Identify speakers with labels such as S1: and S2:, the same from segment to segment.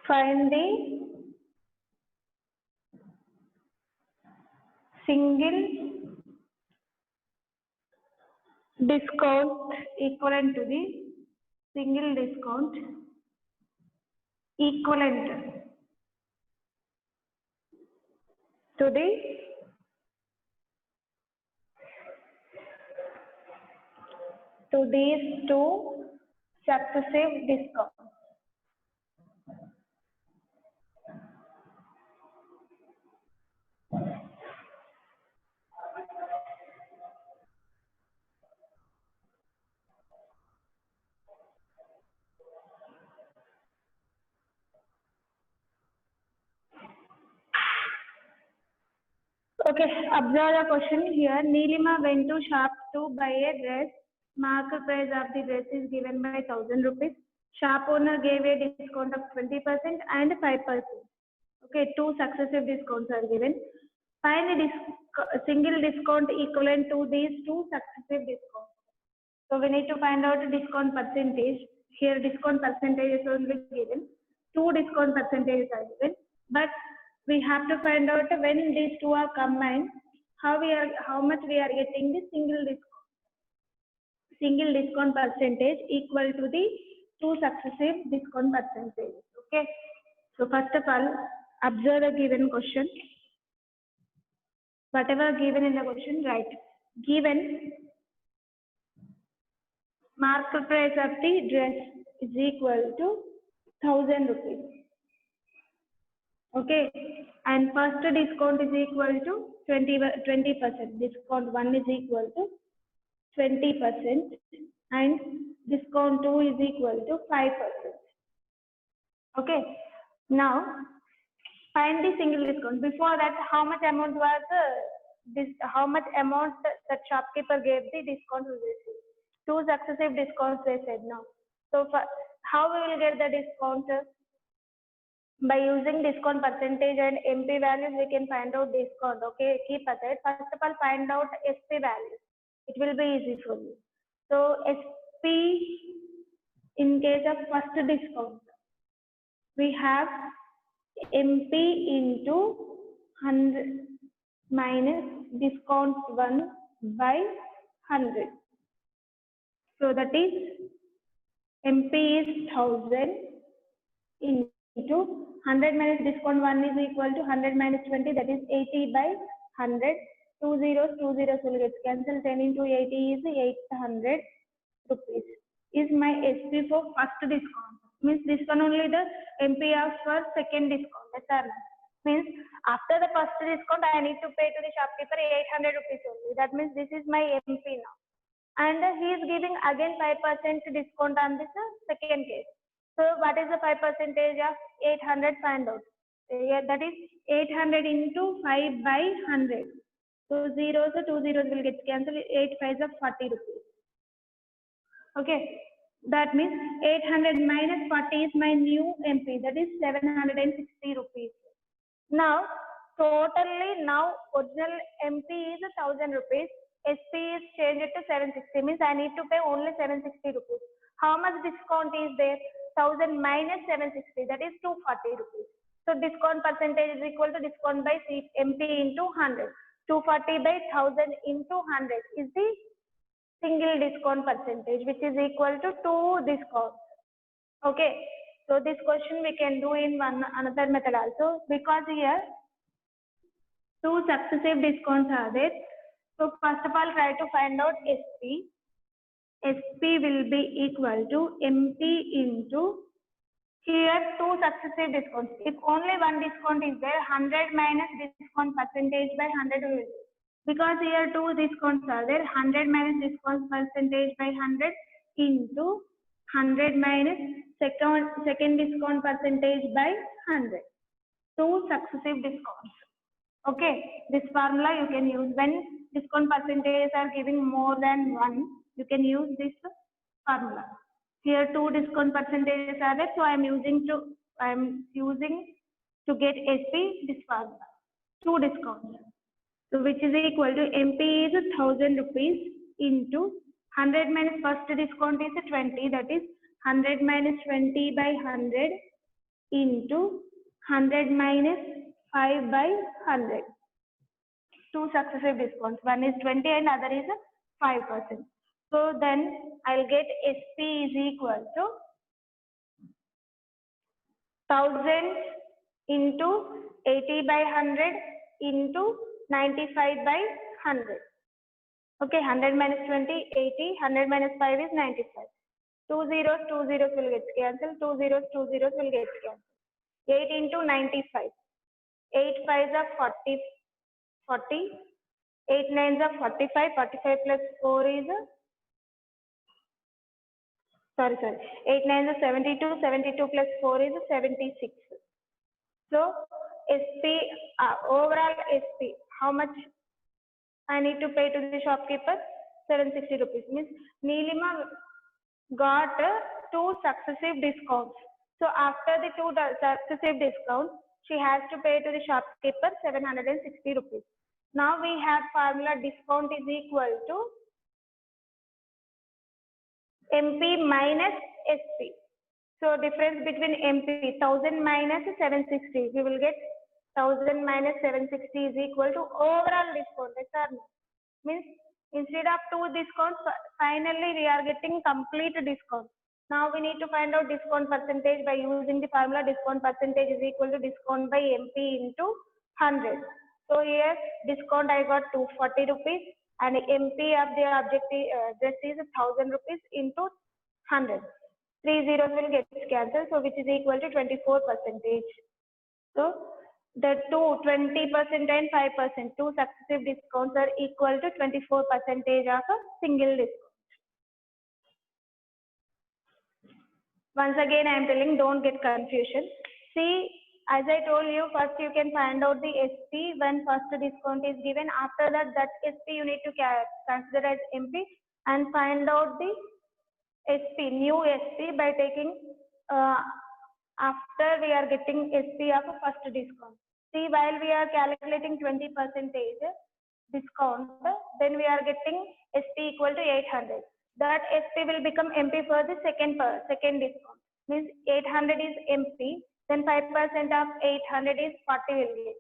S1: Find the single discount equivalent to the single discount equivalent to the these two successive discounts. Okay, observe the question here. Nilima went to shop to buy a dress. Market price of the dress is given by 1,000 rupees. Shop owner gave a discount of 20% and 5%. Okay, two successive discounts are given. Find a single discount equivalent to these two successive discounts. So we need to find out the discount percentage. Here discount percentage is only given. Two discount percentages are given. But we have to find out when these two are combined, how much we are getting the single discount percentage equal to the two successive discount percentages. Okay. So first of all, observe the given question. Whatever given in the question, write. Given market price of the dress is equal to 1,000 rupees. Okay, and first discount is equal to 20%. Discount 1 is equal to 20% and discount 2 is equal to 5%. Okay, now find the single discount. Before that, how much amount was how much amount the shopkeeper gave the discount we received? Two successive discounts they said now. So how we will get the discount? By using discount percentage and MP values, we can find out discount. Okay, keep aside. First of all, find out SP values. It will be easy for you. So SP in case of first discount, we have MP into 100 minus discount 1 by 100. So that is MP is 1,000 into 100 minus discount 1 is equal to 100 minus 20, that is 80 by 100. 2 zeros will get cancelled. 10 into 80 is 800 rupees. Is my SP for first discount. Means this one only the MP of for second discount. That's means after the first discount I need to pay to the shopkeeper 800 rupees only. That means this is my MP now. And he is giving again 5% discount on this second case. So what is the 5% of 800? Find out. That is 800 into 5 by 100. So 2 zeros will get cancelled. 8 5s are 40 rupees. Okay. That means 800 minus 40 is my new MP. That is 760 rupees. Now, totally now original MP is 1,000 rupees. SP is changed to 760. Means I need to pay only 760 rupees. How much discount is there? 1,000 minus 760, that is 240 rupees. So discount percentage is equal to discount by MP into 100. 240 by 1,000 into 100 is the single discount percentage, which is equal to 2 discounts. Okay. So this question we can do in another method also, because here two successive discounts are there. So first of all, try to find out SP. SP will be equal to MP into here two successive discounts. If only one discount is there, 100 minus discount percentage by 100 will be. Because here two discounts are there, 100 minus discount percentage by 100 into 100 minus second discount percentage by 100. Two successive discounts. Okay, this formula you can use when discount percentages are giving more than 1. You can use this formula. Here two discount percentages are there, so I am using to get SP this formula. Two discounts. So which is equal to MP is 1,000 rupees into 100 minus first discount is 20, that is 100 minus 20 by 100 into 100 minus 5 by 100. Two successive discounts. One is 20 and other is 5%. So then I'll get SP is equal to 1000 into 80 by 100 into 95 by 100. Okay, 100 minus 20, 80, 100 minus 5 is 95. Two zeros will get cancelled, two zeros will get cancelled. 8 into 95. 8 5s are 40, 40. 8 9s are 45, 45 plus 4 is, 8 9s are 72, 72 plus 4 is 76. So, SP, overall SP, how much I need to pay to the shopkeeper? 760 rupees. Means Neelima got two successive discounts. So after the two successive discounts, she has to pay to the shopkeeper 760 rupees. Now we have formula discount is equal to MP minus SP. So difference between MP 1000 minus 760, we will get 1000 minus 760 is equal to overall discount. Means instead of two discounts, finally we are getting complete discount. Now we need to find out discount percentage by using the formula discount percentage is equal to discount by MP into 100. So here discount I got 240 rupees and MP of the objective this is 1000 rupees into 100. 3 zeros will get cancelled, so which is equal to 24%. So the 20% and 5%, two successive discounts are equal to 24% of a single discount. Once again, I am telling, don't get confusion. See, as I told you, first you can find out the SP when first discount is given. After that, SP you need to consider as MP and find out the SP, new SP by taking after we are getting SP of a first discount. See, while we are calculating 20% discount, then we are getting SP equal to 800. That SP will become MP for the second discount. Means 800 is MP, then 5% of 800 is 40 will get.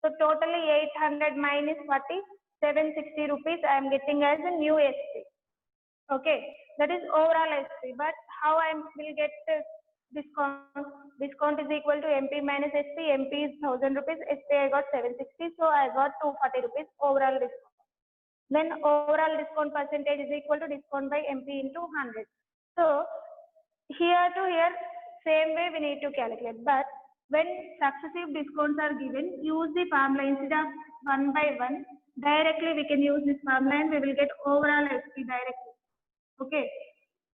S1: So totally 800 minus 40, 760 rupees I am getting as a new SP. Okay, that is overall SP. But how I will get discount? Discount is equal to MP minus SP. MP is 1000 rupees. SP I got 760, so I got 240 rupees overall discount. Then overall discount percentage is equal to discount by MP into 100. So here to here, same way we need to calculate. But when successive discounts are given, use the formula instead of one by one. Directly we can use this formula and we will get overall SP directly. Okay.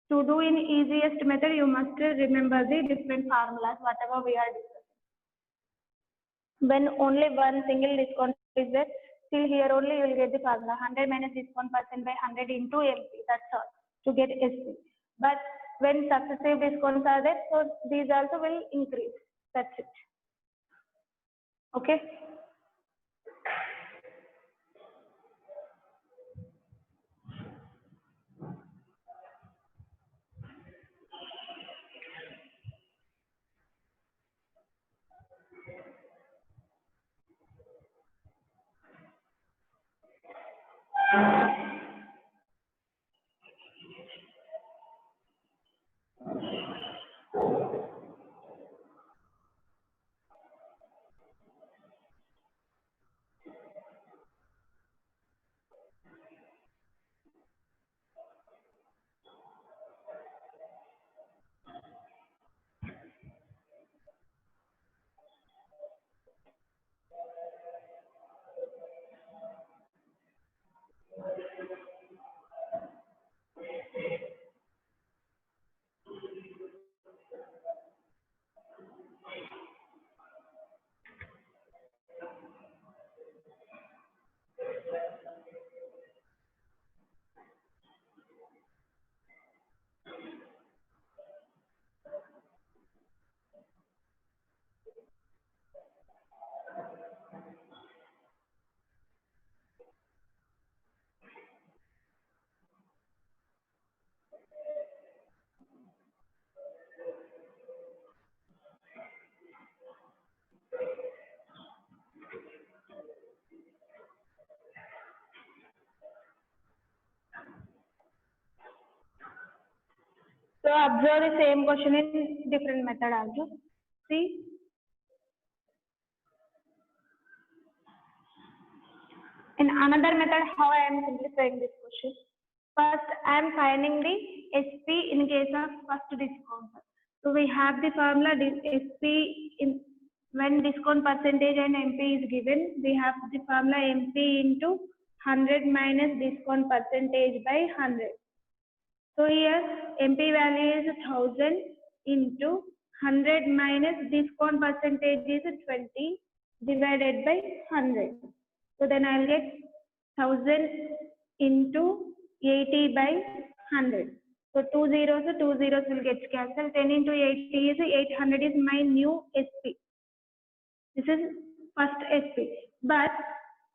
S1: To do in easiest method, you must remember the different formulas, whatever we are discussing. When only one single discount is there, still here only you will get the formula 100 minus discount percent by 100 into MP. That's all to get SP. But when successive discounts are there, so these also will increase. That's it. Okay. observe the same question in different method also. See, in another method, how I am simplifying this question. First, I am finding the SP in case of first discount. So we have the formula SP in when discount percentage and MP is given. We have the formula MP into 100 minus discount percentage by 100. So here MP value is 1000 into 100 minus discount percentage is 20 divided by 100. So then I'll get 1000 into 80 by 100. So two zeros will get cancelled. 10 into 80 is 800 is my new SP. This is first SP. But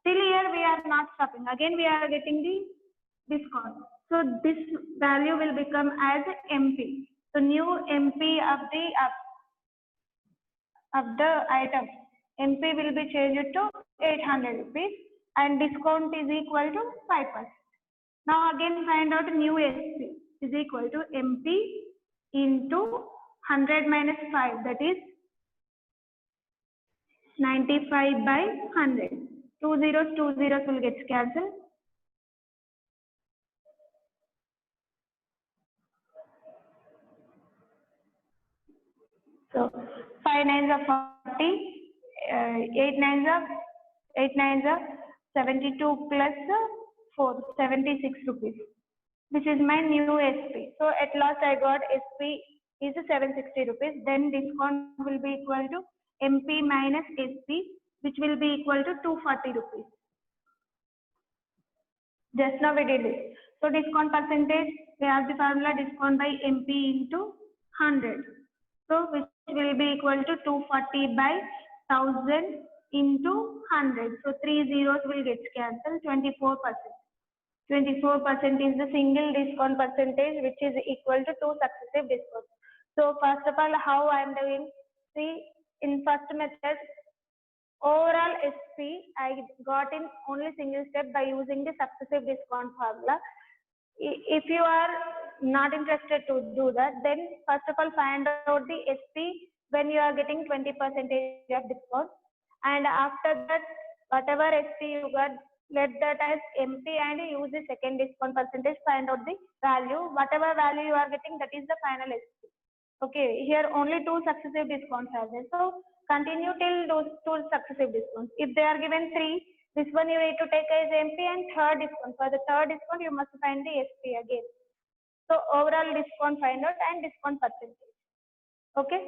S1: till here we are not stopping. Again we are getting the discount. So this value will become as MP. So new MP of the item. MP will be changed to 800 rupees and discount is equal to 5%. Now again find out new SP is equal to MP into 100 minus 5, that is 95 by 100. Two zeros will get cancelled. So 5 nines are 40, 8 nines are 72 plus 4, 76 rupees. This is my new SP. So at last I got SP is 760 rupees. Then discount will be equal to MP minus SP, which will be equal to 240 rupees. Just now we did it. So discount percentage, we have the formula discount by MP into 100. So which will be equal to 240 by 1000 into 100. So 3 zeros will get cancelled, 24%. 24% is the single discount percentage which is equal to 2 successive discounts. So first of all, how I am doing? See, in first method, overall SP I got in only single step by using the successive discount formula. If you are not interested to do that, then first of all find out the SP when you are getting 20% of discount, and after that whatever SP you got, let that as MP and use the second discount percentage, find out the value. Whatever value you are getting, that is the final SP. Okay, here only 2 successive discounts are there. So continue till those 2 successive discounts. If they are given 3, this one you need to take as MP, and third discount. For the third discount, you must find the SP again. So overall discount find out and discount percentage. Okay.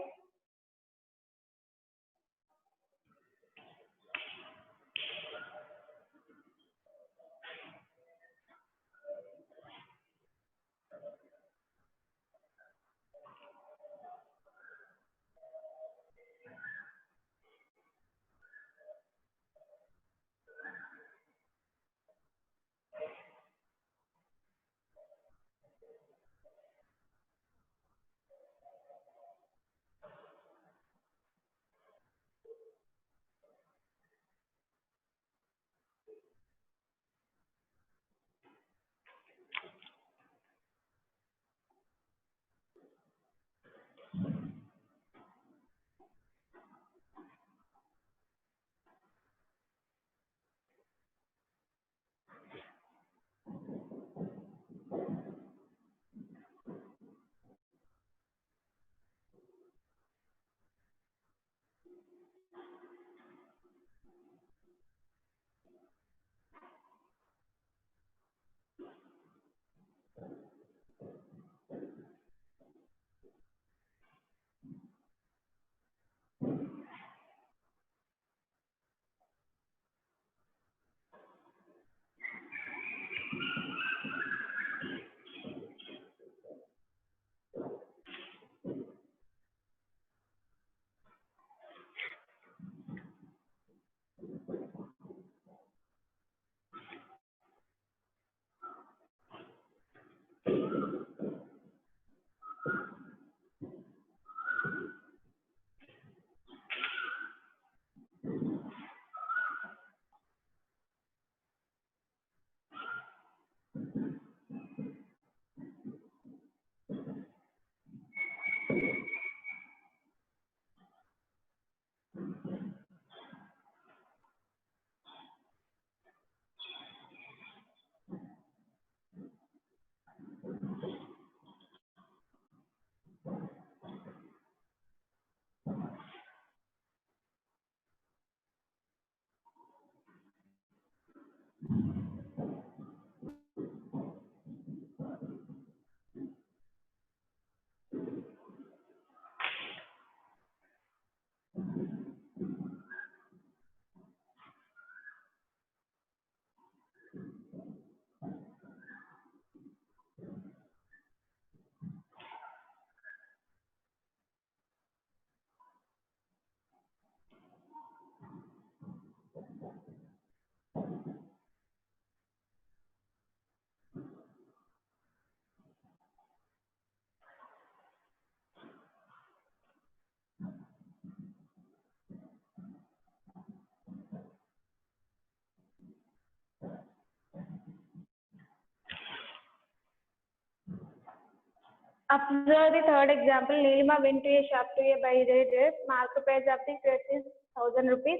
S1: Observe the third example. Nilima went to a shop to buy a dress. Market price of the dress is 1000 rupees.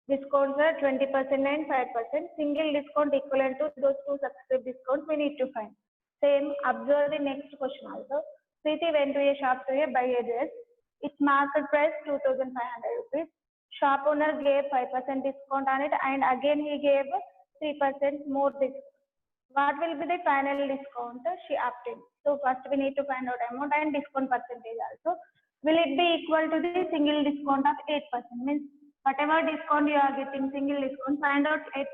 S1: Discounts are 20% and 5%. Single discount equivalent to those two successive discounts we need to find. Same, observe the next question also. Preeti went to a shop to buy a dress. Its market price 2500 rupees. Shop owner gave 5% discount on it and again he gave 3% more discount. What will be the final discount she obtained? So first we need to find out amount and discount percentage also. Will it be equal to the single discount of 8%? Means whatever discount you are getting, single discount, find out 8%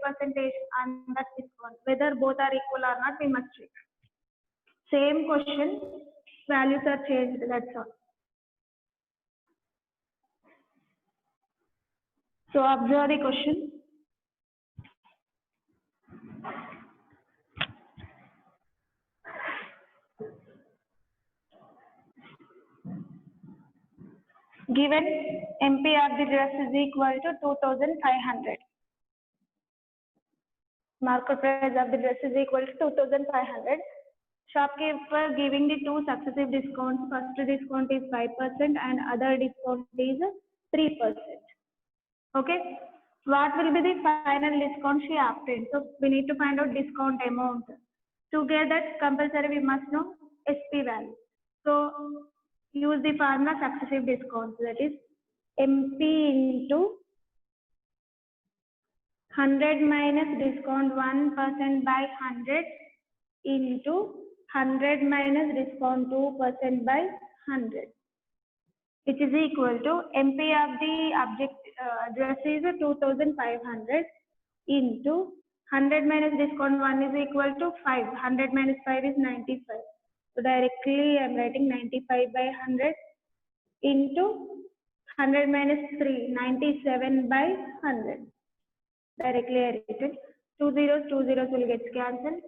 S1: on that discount. Whether both are equal or not, we must check. Same question, values are changed, that's all. So observe the question. Given MP of the dress is equal to 2500. Market price of the dress is equal to 2500. Shopkeeper giving the two successive discounts. First discount is 5% and other discount is 3%. Okay. What will be the final discount she obtained? So we need to find out discount amount. To get that compulsory we must know SP value. So use the formula successive discounts, that is MP into 100 minus discount 1% by 100 into 100 minus discount 2% by 100, which is equal to MP of the object dress is 2500 into 100 minus discount 1 is equal to 5. 100 minus 5 is 95. So directly I am writing 95 by 100 into 100 minus 3, 97 by 100. Directly I write it. 2 zeros will get cancelled.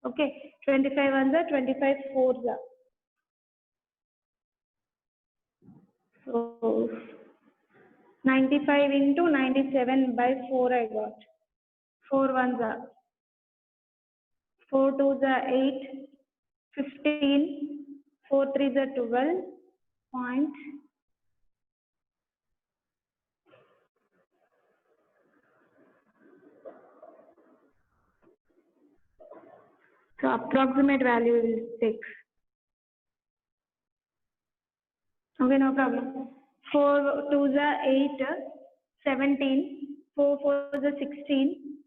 S1: Okay, 25 ones are 25 fours are. So 95 into 97 by 4 I got. 4 ones are 4 twos are 8, 15, 4 threes are 12, point. So approximate value is 6. Okay, no problem. 4 twos are 8, 17, 4 fours are 16,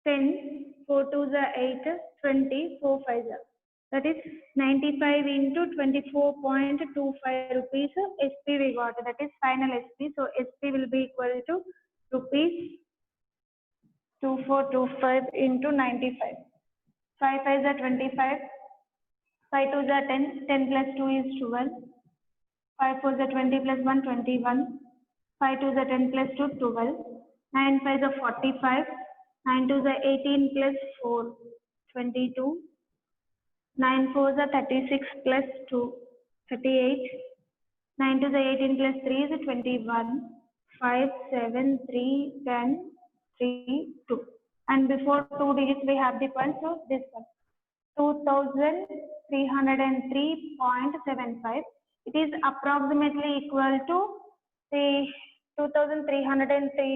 S1: 10, 4 twos are 8, 20, 4 fives are. That is 95 into 24.25 rupees SP we got. That is final SP. So SP will be equal to rupees 2425 into 95. 5 fives are 25. 5 twos are 10. 10 plus 2 is 12. 5 fours are 20 plus 1, 21. 5 twos are 10 plus 2, 12. 9 fives are 45. 9 twos are 18 plus 4, 22. 9 fours are 36 plus 2, 38. 9 twos are 18 plus 3 is 21. 5, 7, 3, 10, 3, 2. And before 2 digits we have the point, so this one. 2303.75. It is approximately equal to the 2,303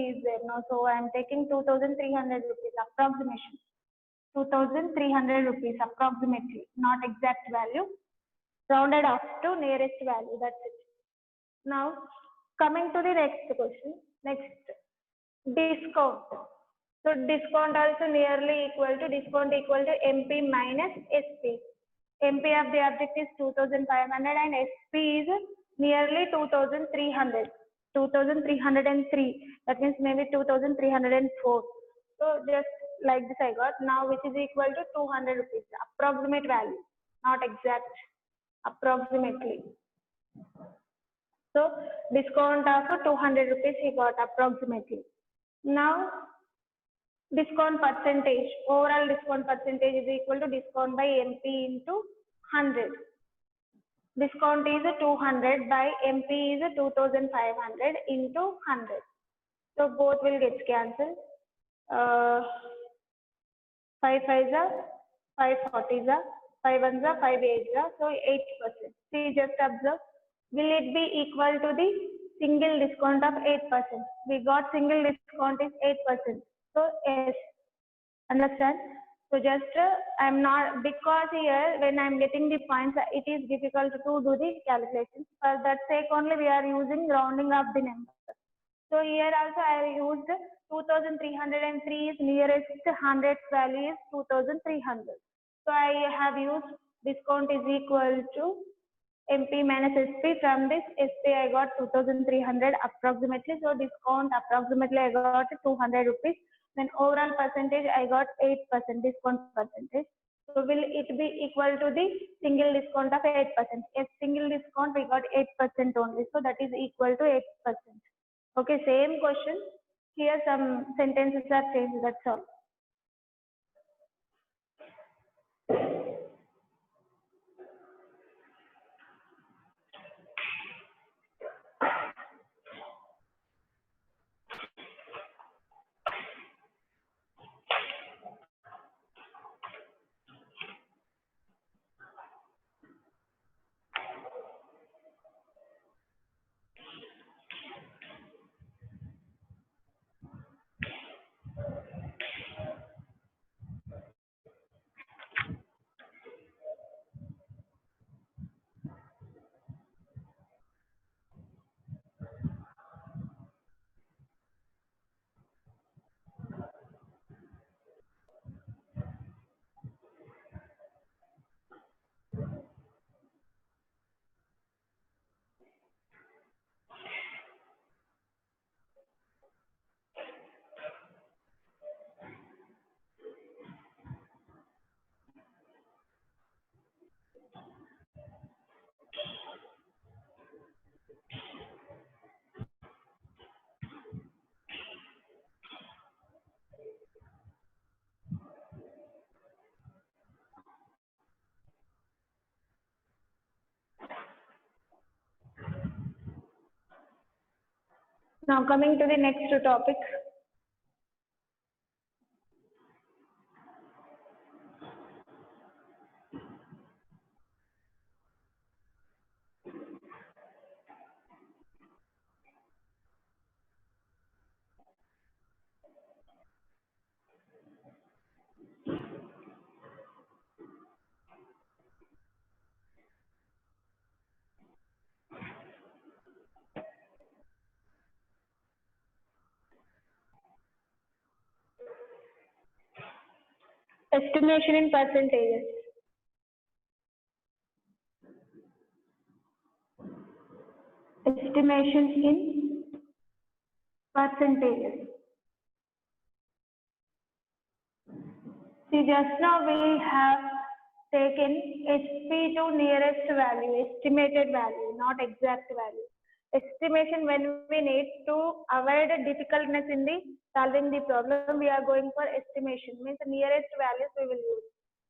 S1: is there now, so I am taking 2,300 rupees approximation. 2,300 rupees approximately, not exact value, rounded off to nearest value. That's it. Now coming to the next question. Next, discount. So discount also nearly equal to MP minus SP. MP of the object is 2,500 and SP is nearly 2,300. 2,303. That means maybe 2,304. So just like this I got. Now which is equal to 200 rupees. Approximate value, not exact. Approximately. So discount of 200 rupees he got approximately. Now discount percentage, overall discount percentage is equal to discount by MP into 100. Discount is 200 by MP is 2,500 into 100. So both will get cancelled. 5 5s are 5 40s are 5 1s are 5 8s are, so 8%. See, just observe. Will it be equal to the single discount of 8%? We got single discount is 8%. So yes, understand? So just I'm not, because here when I'm getting the points, it is difficult to do the calculations. For that sake only we are using rounding up the number. So here also I used 2,303 is nearest 100th value is 2,300. So I have used discount is equal to MP minus SP. From this SP I got 2,300 approximately. So discount approximately I got 200 rupees. Then overall percentage I got 8% discount percentage. So will it be equal to the single discount of 8%? If single discount we got 8% only. So that is equal to 8%. Okay, same question. Here some sentences are changed. That's all. Now coming to the next topic. Estimation in percentages. Estimation in percentages. See, just now we have taken SP to nearest value, estimated value, not exact value. Estimation, when we need to avoid difficultness in the solving the problem, we are going for estimation, means the nearest values we will use,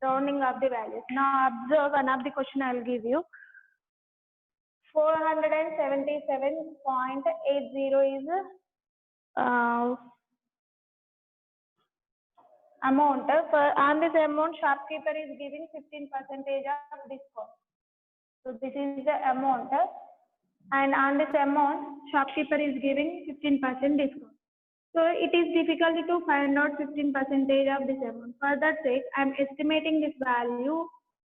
S1: rounding up the values. Now observe one of the question I will give you. 477.80 is amount. On this amount, shopkeeper is giving 15% of discount. So this is the amount. and on this amount, shopkeeper is giving 15% discount. So it is difficult to find out 15% of this amount. For that sake, I am estimating this value,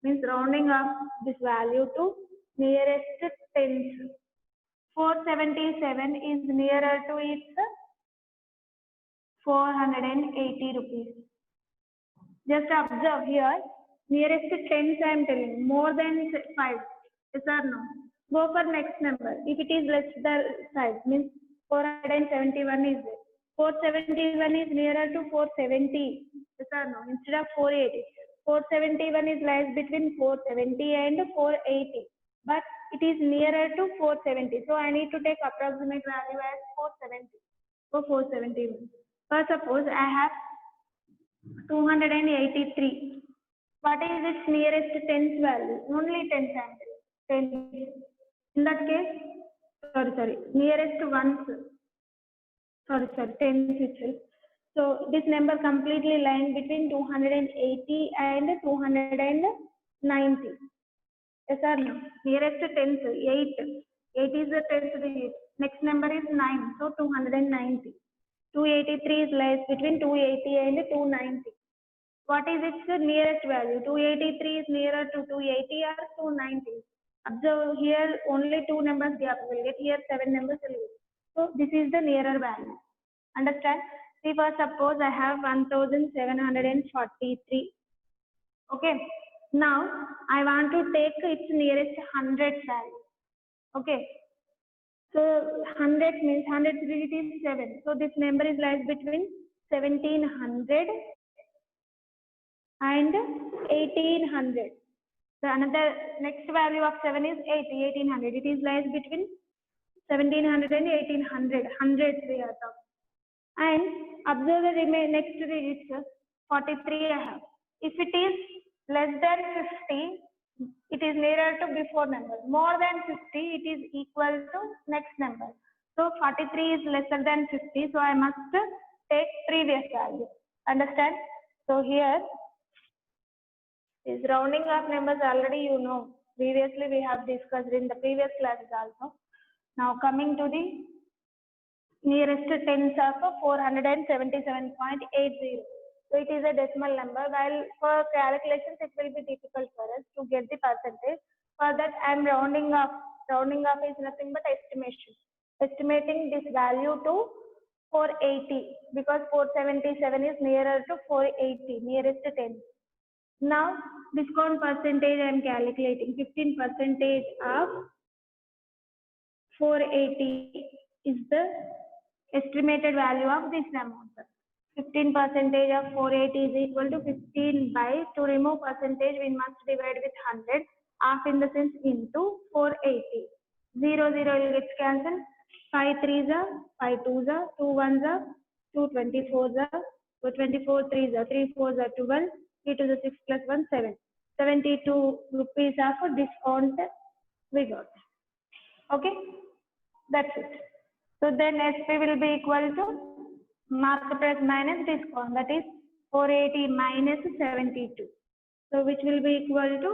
S1: means rounding up this value to nearest tens. 477 is nearer to its 480 rupees. Just observe here, nearest tens I am telling, more than 5, yes or no? Go for next number. If it is less than 5, means 471 is there. 471 is nearer to 470, yes or no? Instead of 480. 471 is lies between 470 and 480, but it is nearer to 470. So I need to take approximate value as 470. So 471. For suppose I have 283. What is its nearest tens value? Only 10 samples. 10. In that case, nearest ones. Tens itself. So this number completely lying between 280 and 290. Yes or no? Nearest tens, 8. 8 is the 10th digit. Next number is 9. So 290. 283 is lies between 280 and 290. What is its nearest value? 283 is nearer to 280 or 290. Observe here only 2 numbers gap will get, here 7 numbers will get. So this is the nearer value. Understand? See, for suppose I have 1743. Okay. Now I want to take its nearest 100 value. Okay. So 100 means 100 digit is 7. So this number is lies between 1700 and 1800. So another next value of 7 is 1800. It is lies between 1700 and 1800. Hundreds we are talking. And observe the next digits, 43 I have. If it is less than 50, it is nearer to before number. More than 50, it is equal to next number. So 43 is lesser than 50, so I must take previous value. Understand? So here is rounding of numbers already you know. Previously we have discussed in the previous classes also. Now coming to the nearest tens of 477.80. So it is a decimal number. While for calculations it will be difficult for us to get the percentage. For that I am rounding up. Rounding up is nothing but estimation. Estimating this value to 480 because 477 is nearer to 480, nearest tens. Now discount percentage I am calculating. 15% of 480 is the estimated value of this amount. 15% of 480 is equal to 15 by, to remove percentage we must divide with 100, half in the sense into 480. 0, 0 will get cancelled. 5 3s are 5 2s are 2 1s are 2 24s are 24 3s are 3 4s are 12, 3 to the 6 plus 1 7. 72 rupees are for discount we got. Okay, that's it. So then SP will be equal to market price minus discount, that is 480 minus 72. So which will be equal to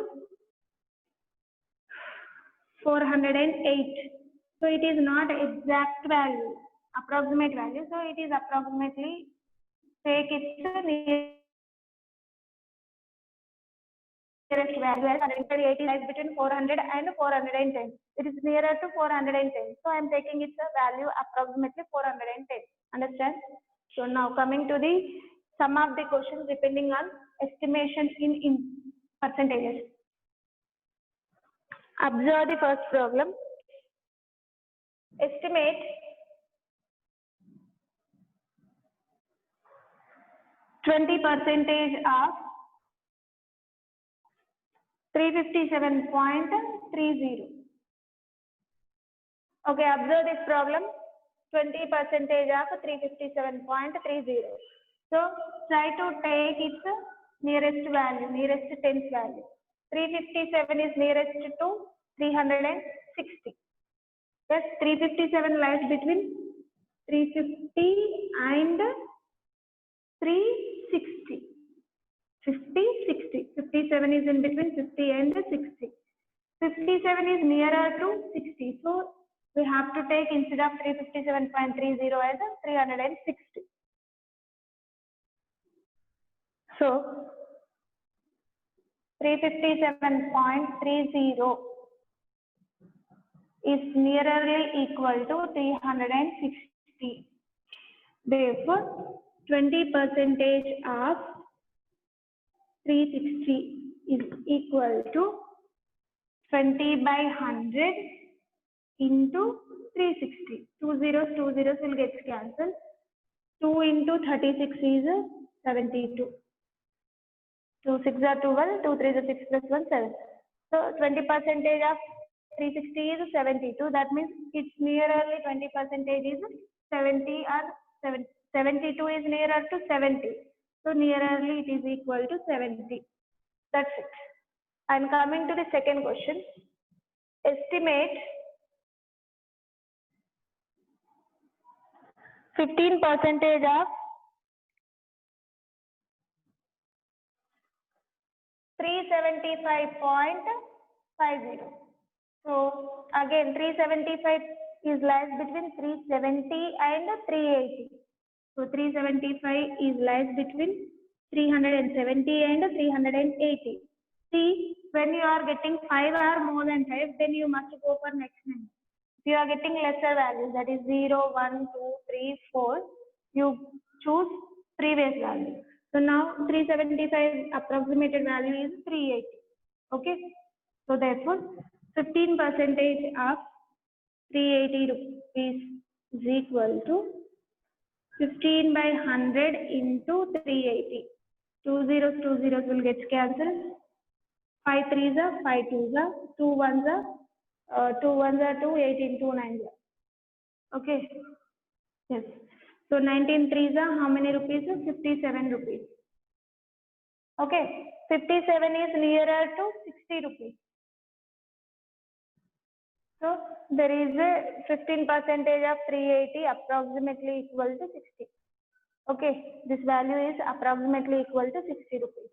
S1: 408. So it is not exact value, approximate value. So it is approximately, take its nearest value as 180 lies between 400 and 410. It is nearer to 410. So I am taking its value approximately 410. Understand? So now coming to the sum of the questions depending on estimation in percentages. Observe the first problem. Estimate %20 of 357.30. Okay, observe this problem. 20% of 357.30. So try to take its nearest value, nearest tens value. 357 is nearest to 360. Yes, 357 lies between 350 and 360. 50, 60. 57 is in between 50 and 60. 57 is nearer to 60. So we have to take instead of 357.30 as 360. So 357.30 is nearly equal to 360. Therefore, 20% of 360 is equal to 20 by 100 into 360. Two zeros will get cancelled. 2 into 36 is 72. 2 6 are 12, 2 3 is 6 plus 1 7. So 20% of 360 is 72. That means it's nearly 20% is 70 or 72 is nearer to 70. So nearly it is equal to 70. That's it. I'm coming to the second question. Estimate 15% of 375.50. So again 375 is lies between 370 and 380. So 375 is lies between 370 and 380. See, when you are getting 5 or more than 5, then you must go for next number. If you are getting lesser values, that is 0, 1, 2, 3, 4, you choose previous value. So now 375 approximated value is 380. Okay. So therefore 15% of 380 rupees is equal to 15 by 100 into 380. 2 zeros will get cancelled. 5 threes are 5 twos are 2 ones are 2 ones are 2, 18 2 nines are. Okay. Yes. So 19 threes are how many rupees? 57 rupees. Okay. 57 is nearer to 60 rupees. So there is a 15% of 380 approximately equal to 60. Okay, this value is approximately equal to 60 rupees.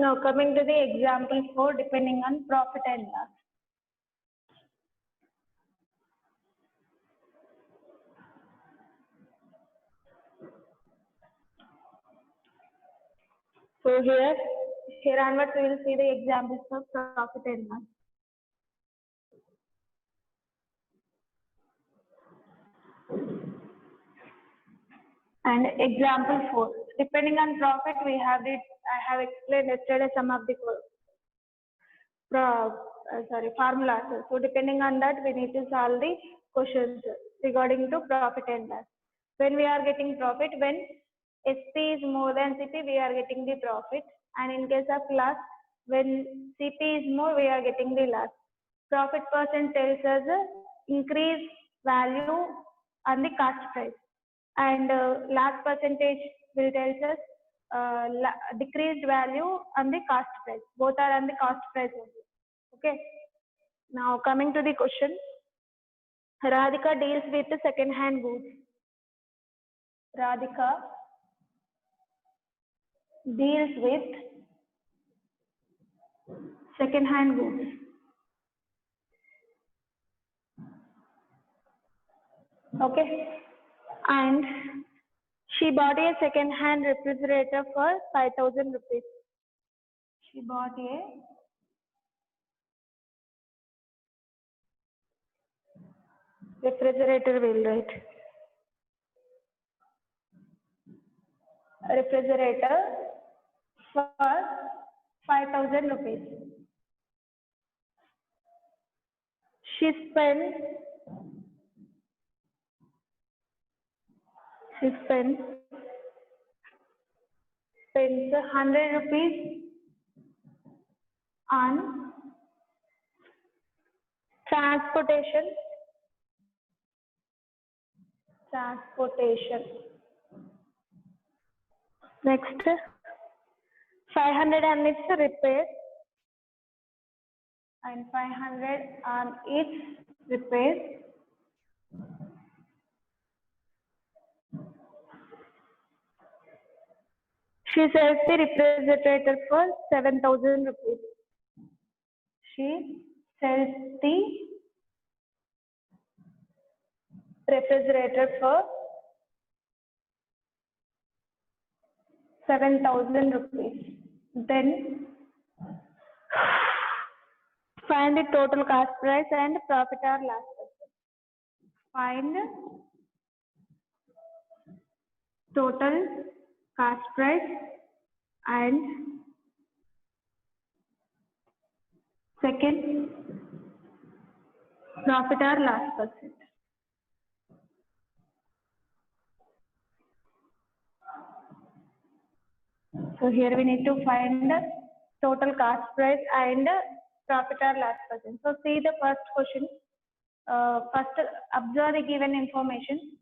S1: Now coming to the example 4, depending on profit and loss. So here onwards we will see the examples of profit and loss. And example 4, depending on profit, we have it. I have explained yesterday some of the formulas. So depending on that, we need to solve the questions regarding to profit and loss. When we are getting profit, when SP is more than CP, we are getting the profit. And in case of loss, when CP is more, we are getting the loss. Profit percent tells us increased value on the cost price. And loss percentage will tell us decreased value on the cost price. Both are on the cost price only. Okay. Now coming to the question, Radhika deals with second-hand goods. Radhika deals with second-hand goods. Okay. And she bought a second-hand refrigerator for 5,000 rupees. She bought a refrigerator, will write. A refrigerator for 5,000 rupees. She spends 100 rupees on transportation. Next, 500 on its repair and 500 on its repair. She sells the refrigerator for 7,000 rupees. She sells the refrigerator for 7,000 rupees. Then find the total cost price and profit or loss. Find total cost price and second profit or loss percent. So here we need to find the total cost price and profit or loss percent. So see the first question. First observe the given information.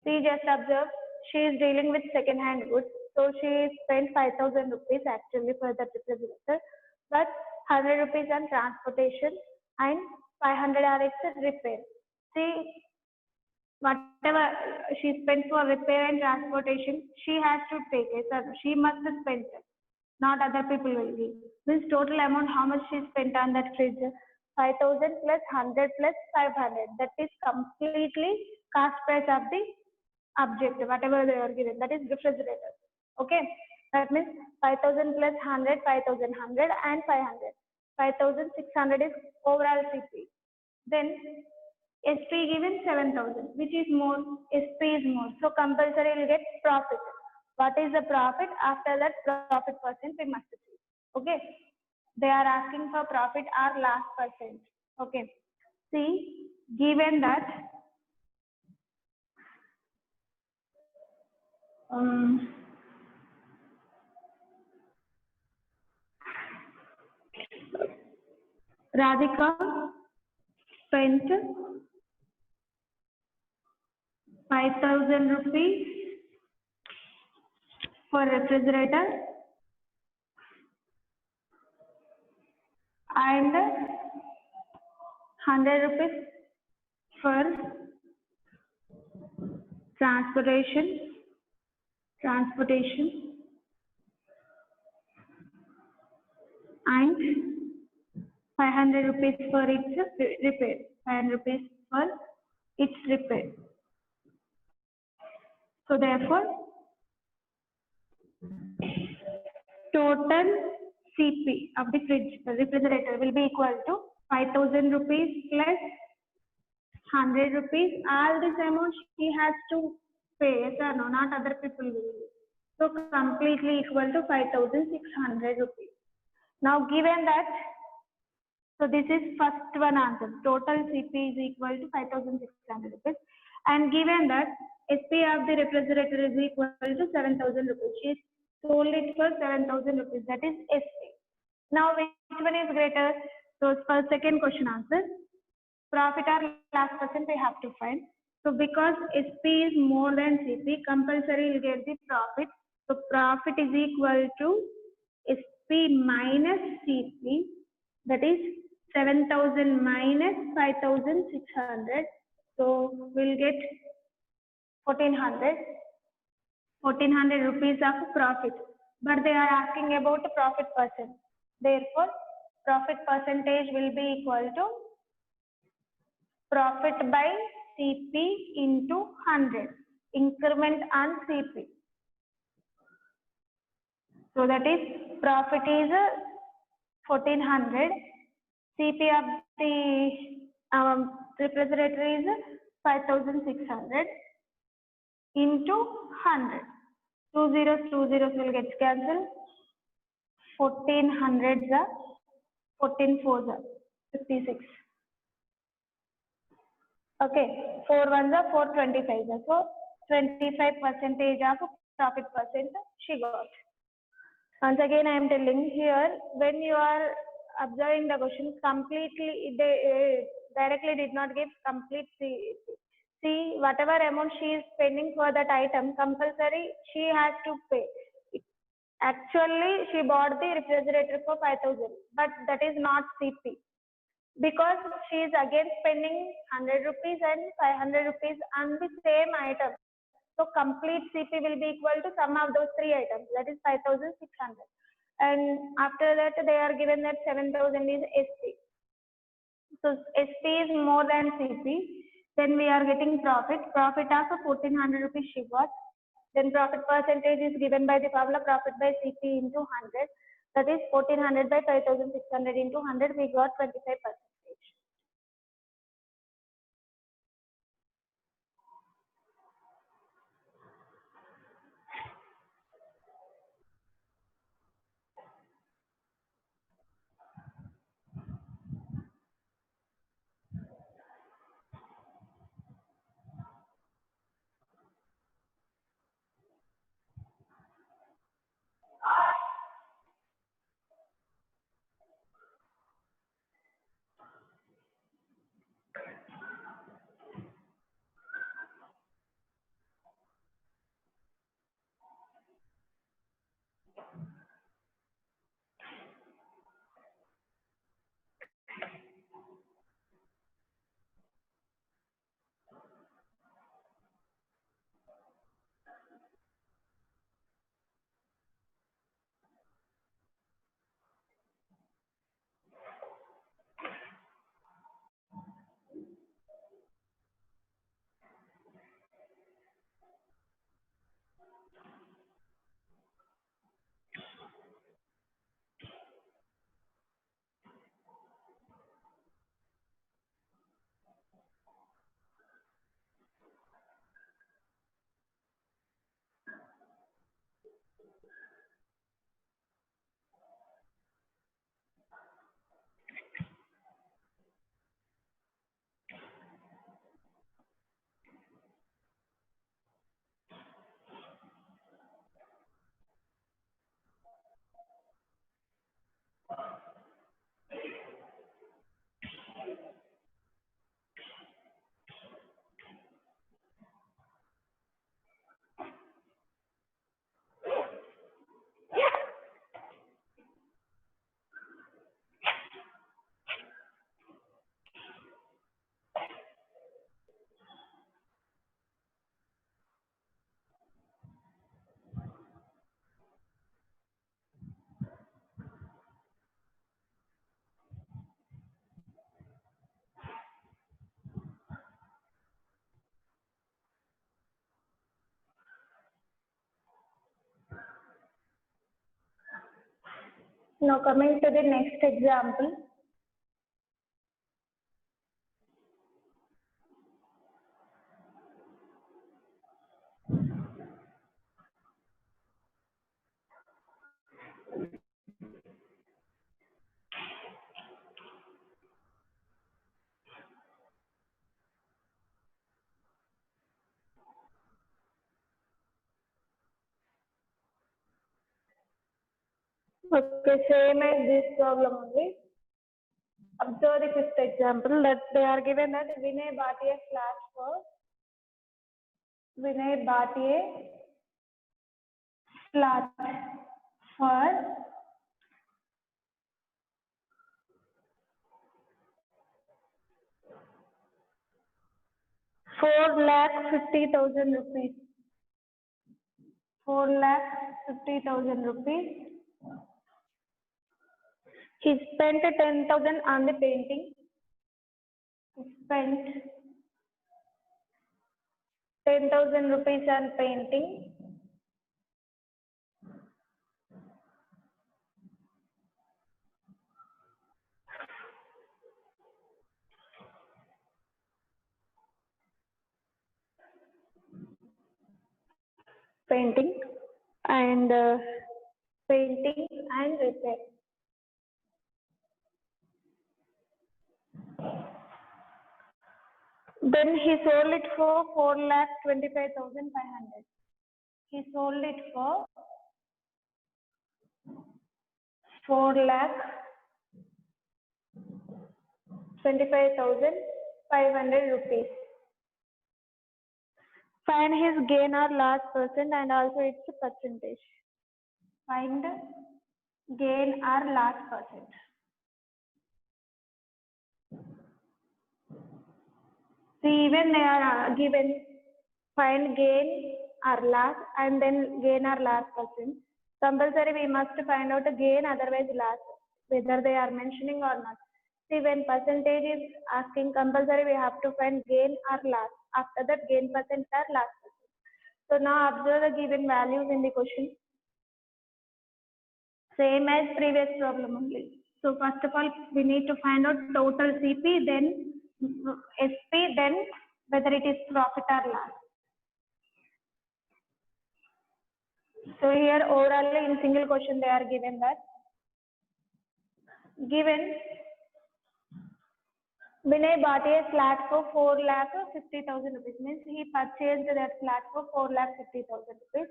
S1: See, just observe, she is dealing with second-hand goods. So she spent 5,000 rupees actually for the refrigerator, but 100 rupees on transportation and 500 are its repair. See, whatever she spent for repair and transportation, she has to take it. So she must spend it, not other people will give. This total amount, how much she spent on that fridge? 5,000 plus 100 plus 500. That is completely cost price of the object, whatever they are given. That is refrigerator. Okay. That means 5,000 plus 100, 5,000, 100 and 500. 5,600 is overall CP. Then SP given 7,000, which is more, SP is more. So compulsory will get profit. What is the profit? After that profit percent we must see. Okay. They are asking for profit or loss percent. Okay. See, given that Radhika spent 5,000 rupees for refrigerator and 100 rupees for transportation and 500 rupees for its repair. 500 rupees for its repair. So therefore, total CP of the refrigerator will be equal to 5,000 rupees plus 100 rupees. All this amount she has to pay, yes or no? Not other people will. So completely equal to 5,600 rupees. Now given that, so this is first one answer. Total CP is equal to 5,600 rupees. And given that SP of the refrigerator is equal to 7,000 rupees. She sold it for 7,000 rupees. That is SP. Now which one is greater? So for second question answer, profit or loss percent we have to find. So because SP is more than CP, compulsory will get the profit. So profit is equal to SP minus CP, that is 7,000 minus 5,600. So we'll get 1,400 rupees of profit. But they are asking about the profit percent. Therefore, profit percentage will be equal to profit by CP into 100, increment on CP. So that is profit is 1,400, CP of the refrigerator is 5,600 into 100. 2 zeros will get cancelled. 1,400 is 14 4s are 56. Okay, 4 1s are 425. So 25% of profit percent she got. Once again, I am telling here, when you are observing the question completely, they directly did not give complete see whatever amount she is spending for that item, compulsory she has to pay. Actually, she bought the refrigerator for 5,000, but that is not CP. Because she is again spending 100 rupees and 500 rupees on the same item. So complete CP will be equal to sum of those three items, that is 5,600. And after that, they are given that 7,000 is SP. So SP is more than CP. Then we are getting profit. Profit of 1,400 rupees she got. Then profit percentage is given by the formula profit by CP into 100. That is 1,400 by 5,600 into 100. We got 25%. Now coming to the next example. Okay, same as this problem only. Observe the fifth example that they are given that Vinay Bhatia flat for Vinay Bhatia flat for 4,50,000 rupees. 4,50,000 rupees. He spent 10,000 on the painting. He spent 10,000 rupees on painting. Painting and repair. Then he sold it for 4,25,500. He sold it for 4,25,500 rupees. Find his gain or loss percent and also its percentage. Find gain or loss percent. See, even they are given find gain or loss and then gain or loss percent. Compulsory we must find out the gain, otherwise loss, whether they are mentioning or not. See, when percentage is asking compulsory, we have to find gain or loss. After that, gain percent or loss percent. So now observe the given values in the question. Same as previous problem only. So first of all, we need to find out total CP, then SP, then whether it is profit or loss. So here overall in single question they are given that. Given Vinay bought a flat for 4,50,000 rupees. Means he purchased that flat for 4,50,000 rupees.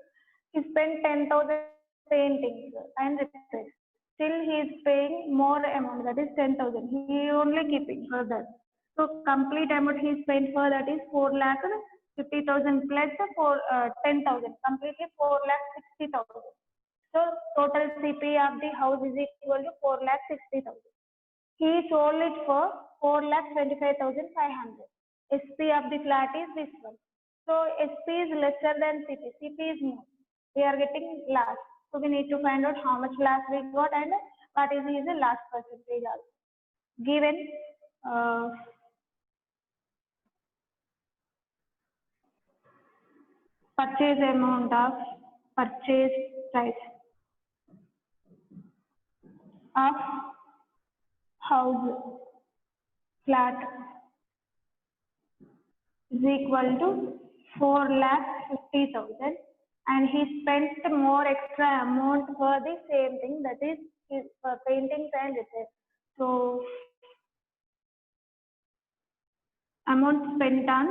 S1: He spent 10,000 paintings and repairs. Still he is paying more amount, that is 10,000. He only keeping further. So complete amount he spent for that is 4,50,000 plus 10,000. Completely 4,60,000. So total CP of the house is equal to 4,60,000. He sold it for 4,25,500. SP of the flat is this one. So SP is lesser than CP. CP is more. We are getting loss. So we need to find out how much loss we got and what is the loss percentage also. Given purchase amount of purchase price of house flat is equal to 4,50,000 and he spent more extra amount for the same thing, that is his paintings and repairs. So amount spent on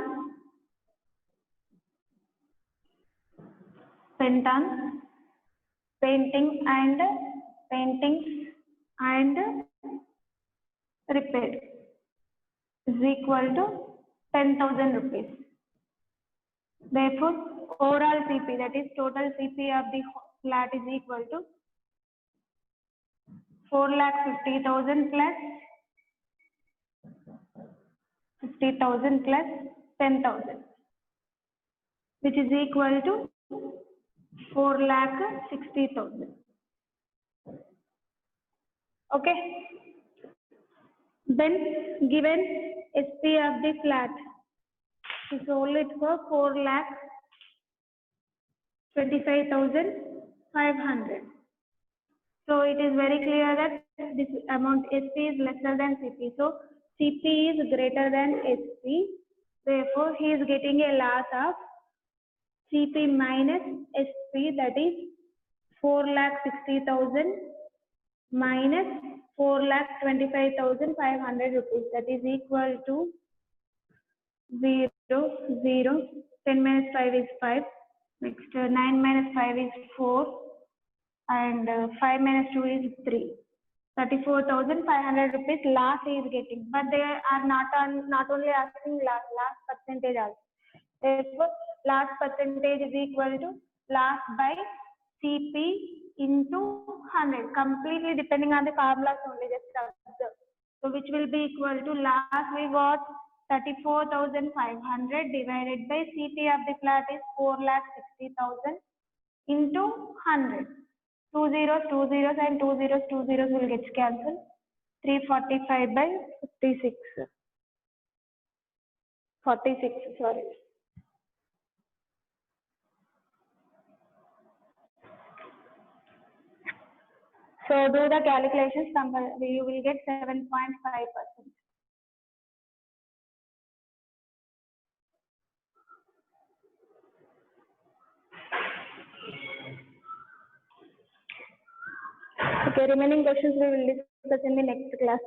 S1: paintings and repair is equal to 10,000 rupees. Therefore, overall CP, that is total CP of the flat is equal to 4,50,000 plus 50,000 plus 10,000, which is equal to 4,60,000. Okay. Then given SP of the flat, he sold it for 4,25,500. So it is very clear that this amount SP is lesser than CP. So CP is greater than SP. Therefore, he is getting a loss of CP minus SP, that is 4,60,000 minus 4,25,500 rupees. That is equal to 0, 0. 10 minus 5 is 5. Next 9 minus 5 is 4. And 5 minus 2 is 3. 34,500 rupees loss he is getting. But they are not only asking loss percentage also. Therefore, loss percentage is equal to loss by CP into 100. Completely depending on the formulas only, just observe. So which will be equal to loss we got 34,500 divided by CP of the flat is 4,60,000 into 100. 2 zeros, 2 zeros and 2 zeros, 2 zeros will get cancelled. 345 by 56. 46, sorry. So do the calculations, you will get 7.5%. Okay, remaining questions we will discuss in the next class.